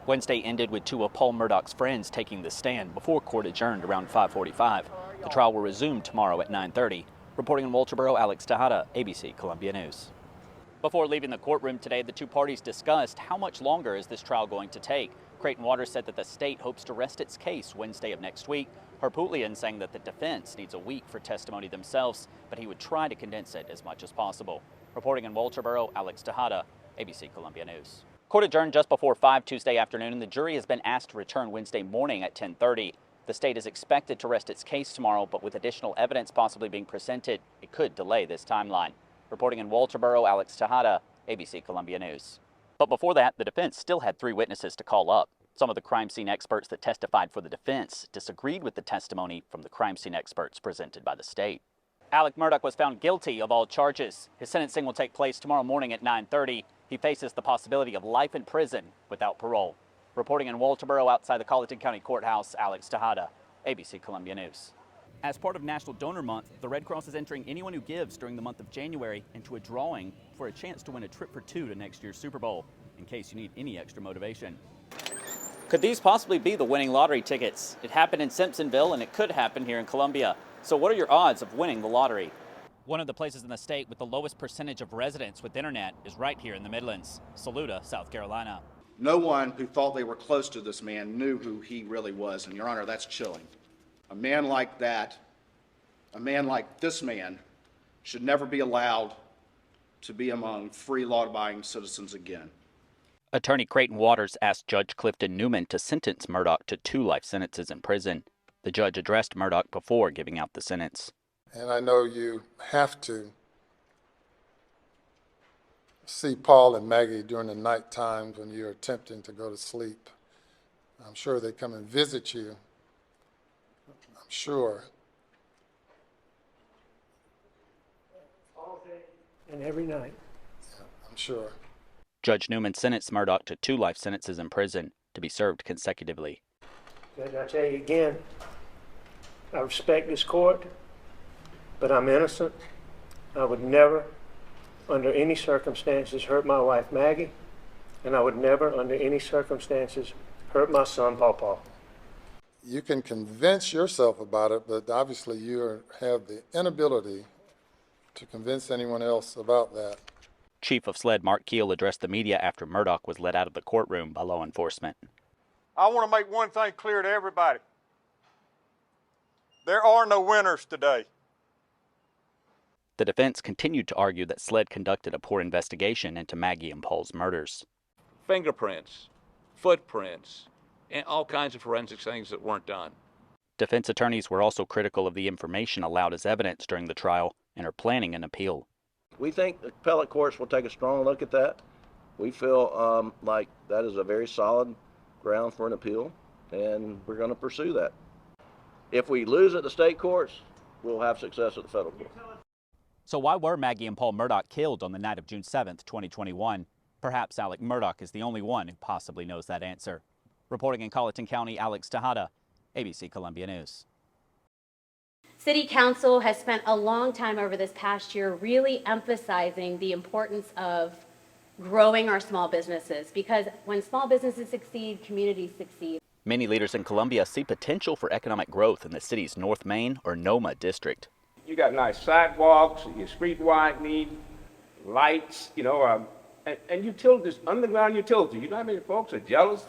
Wednesday ended with two of Paul Murdaugh's friends taking the stand before court adjourned around 5:45. The trial will resume tomorrow at 9:30. Reporting in Walterboro, Alex Tejada, ABC Columbia News. Before leaving the courtroom today, the two parties discussed how much longer is this trial going to take. Creighton Waters said that the state hopes to rest its case Wednesday of next week. Harpootlian saying that the defense needs a week for testimony themselves, but he would try to condense it as much as possible. Reporting in Walterboro, Alex Tejada, ABC Columbia News. Court adjourned just before 5 Tuesday afternoon, and the jury has been asked to return Wednesday morning at 10:30. The state is expected to rest its case tomorrow, but with additional evidence possibly being presented, it could delay this timeline. Reporting in Walterboro, Alex Tejada, ABC Columbia News. But before that, the defense still had 3 witnesses to call up. Some of the crime scene experts that testified for the defense disagreed with the testimony from the crime scene experts presented by the state. Alec Murdaugh was found guilty of all charges. His sentencing will take place tomorrow morning at 9:30. He faces the possibility of life in prison without parole. Reporting in Walterboro outside the Colleton County Courthouse, Alex Tejada, ABC Columbia News. As part of National Donor Month, the Red Cross is entering anyone who gives during the month of January into a drawing for a chance to win a trip for 2 to next year's Super Bowl, in case you need any extra motivation. Could these possibly be the winning lottery tickets? It happened in Simpsonville, and it could happen here in Columbia. So what are your odds of winning the lottery? One of the places in the state with the lowest percentage of residents with internet is right here in the Midlands, Saluda, South Carolina. No one who thought they were close to this man knew who he really was, and Your Honor, that's chilling. A man like that, a man like this man, should never be allowed to be among free, law-abiding citizens again. Attorney Creighton Waters asked Judge Clifton Newman to sentence Murdaugh to 2 life sentences in prison. The judge addressed Murdaugh before giving out the sentence. And I know you have to see Paul and Maggie during the night times when you're attempting to go to sleep. I'm sure they come and visit you. I'm sure. All day and every night. Yeah, I'm sure. Judge Newman sentenced Murdaugh to 2 life sentences in prison to be served consecutively. Judge, I tell you again, I respect this court, but I'm innocent. I would never, under any circumstances, hurt my wife, Maggie, and I would never, under any circumstances, hurt my son, Paul. You can convince yourself about it, but obviously you have the inability to convince anyone else about that. Chief of SLED Mark Keel addressed the media after Murdaugh was let out of the courtroom by law enforcement. I want to make one thing clear to everybody. There are no winners today. The defense continued to argue that SLED conducted a poor investigation into Maggie and Paul's murders. Fingerprints, footprints, and all kinds of forensic things that weren't done. Defense attorneys were also critical of the information allowed as evidence during the trial and are planning an appeal. We think the appellate courts will take a strong look at that. We feel like that is a very solid ground for an appeal, and we're going to pursue that. If we lose at the state courts, we'll have success at the federal court. So why were Maggie and Paul Murdaugh killed on the night of June 7th, 2021? Perhaps Alec Murdaugh is the only one who possibly knows that answer. Reporting in Colleton County, Alex Tejada, ABC Columbia News. City Council has spent a long time over this past year really emphasizing the importance of growing our small businesses, because when small businesses succeed, communities succeed. Many leaders in Columbia see potential for economic growth in the city's North Main or NOMA district. You got nice sidewalks, your street widening, lights, and utilities, underground utilities. You know how many folks are jealous?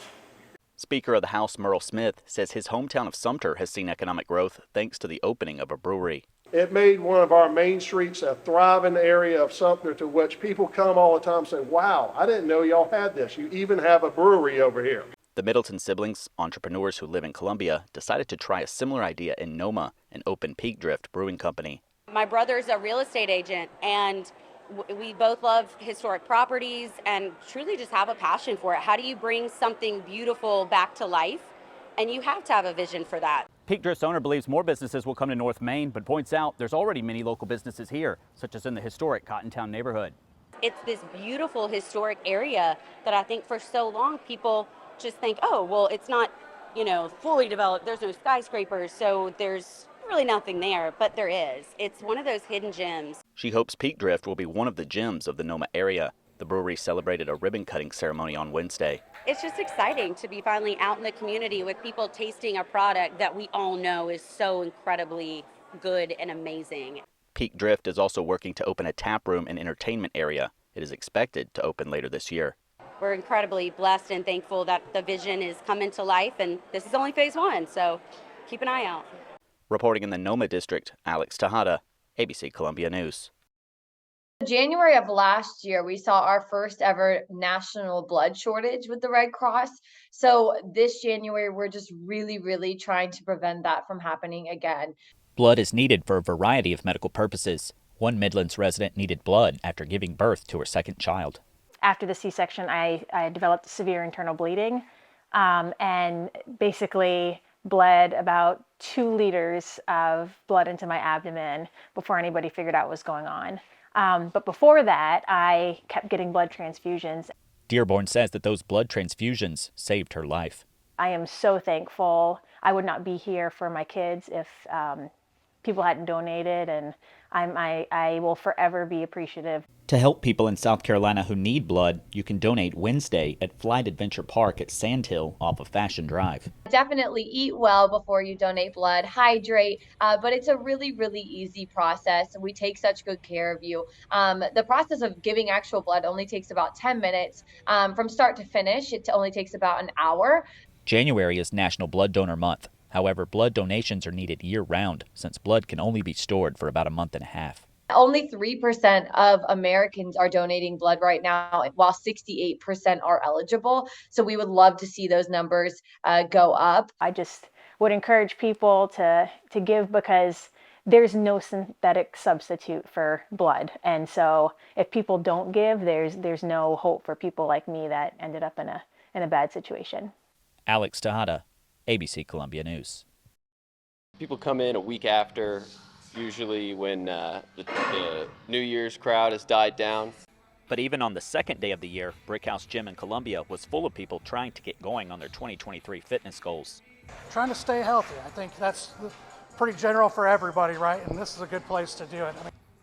Speaker of the House Murdaugh Smith says his hometown of Sumter has seen economic growth thanks to the opening of a brewery. It made one of our main streets a thriving area of Sumter to which people come all the time and say, wow, I didn't know y'all had this. You even have a brewery over here. The Middleton siblings, entrepreneurs who live in Columbia, decided to try a similar idea in NOMA and open Peak Drift Brewing Company. My brother's a real estate agent, and we both love historic properties and truly just have a passion for it. How do you bring something beautiful back to life? And you have to have a vision for that. Peak Drift's owner believes more businesses will come to North Main, but points out there's already many local businesses here, such as in the historic Cottontown neighborhood. It's this beautiful historic area that I think for so long people just think, oh, well, it's not, fully developed. There's no skyscrapers, so there's really nothing there, but there is. It's one of those hidden gems. She hopes Peak Drift will be one of the gems of the NOMA area. The brewery celebrated a ribbon-cutting ceremony on Wednesday. It's just exciting to be finally out in the community with people tasting a product that we all know is so incredibly good and amazing. Peak Drift is also working to open a tap room and entertainment area. It is expected to open later this year. We're incredibly blessed and thankful that the vision is coming to life, and this is only phase one, so keep an eye out. Reporting in the Noma district, Alex Tejada, ABC Columbia News. January of last year, we saw our first ever national blood shortage with the Red Cross. So this January, we're just really trying to prevent that from happening again. Blood is needed for a variety of medical purposes. One Midlands resident needed blood after giving birth to her second child. After the C-section, I developed severe internal bleeding and basically bled about 2 liters of blood into my abdomen before anybody figured out what was going on. But before that, I kept getting blood transfusions. Dearborn says that those blood transfusions saved her life. I am so thankful. I would not be here for my kids if people hadn't donated, and I will forever be appreciative. To help people in South Carolina who need blood, you can donate Wednesday at Flight Adventure Park at Sandhill off of Fashion Drive. Definitely eat well before you donate blood, hydrate, but it's a really easy process, and we take such good care of you. The process of giving actual blood only takes about 10 minutes. From start to finish, it only takes about an hour. January is National Blood Donor Month. However, blood donations are needed year-round since blood can only be stored for about a month and a half. Only 3% of Americans are donating blood right now, while 68% are eligible. So we would love to see those numbers go up. I just would encourage people to give, because there's no synthetic substitute for blood. And so if people don't give, there's no hope for people like me that ended up in a bad situation. Alex Tejada, ABC Columbia News. People come in a week after, usually when the New Year's crowd has died down. But even on the second day of the year, Brickhouse Gym in Columbia was full of people trying to get going on their 2023 fitness goals. Trying to stay healthy. I think that's pretty general for everybody, right? And this is a good place to do it.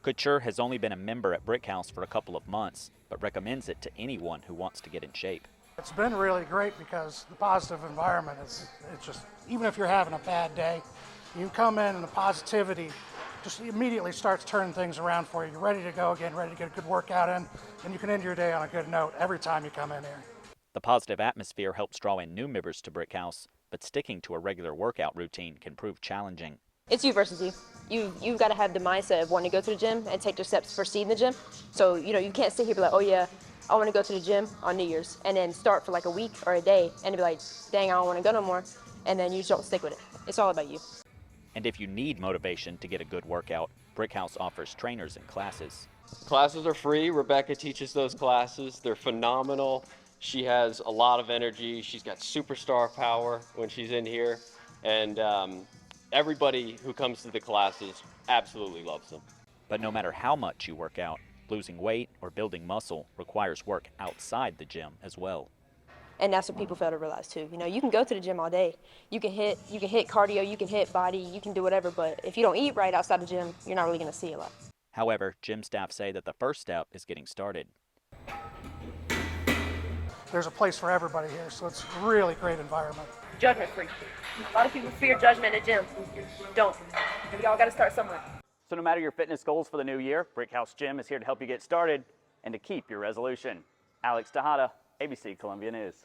Couture has only been a member at Brickhouse for a couple of months, but recommends it to anyone who wants to get in shape. It's been really great because the positive environment is, it's just, even if you're having a bad day, you come in and the positivity just immediately starts turning things around for you. You're ready to go again, ready to get a good workout in, and you can end your day on a good note every time you come in here. The positive atmosphere helps draw in new members to Brickhouse, but sticking to a regular workout routine can prove challenging. It's you versus you. You've got to have the mindset of wanting to go to the gym and take the steps for seeing the gym. So, you can't sit here and be like, oh yeah, I want to go to the gym on New Year's, and then start for like a week or a day and be like, dang, I don't want to go no more, and then you just don't stick with it. It's all about you. And if you need motivation to get a good workout, Brickhouse offers trainers and classes. Classes are free. Rebecca teaches those classes. They're phenomenal. She has a lot of energy. She's got superstar power when she's in here. And everybody who comes to the classes absolutely loves them. But no matter how much you work out, losing weight or building muscle requires work outside the gym as well. And that's what people fail to realize too. You can go to the gym all day. You can hit cardio, you can hit body, you can do whatever, but if you don't eat right outside the gym, you're not really going to see a lot. However, gym staff say that the first step is getting started. There's a place for everybody here, so it's a really great environment. Judgment free. A lot of people fear judgment at gyms. Don't. We all got to start somewhere. So no matter your fitness goals for the new year, Brickhouse Gym is here to help you get started and to keep your resolution. Alex Tejada, ABC Columbia News.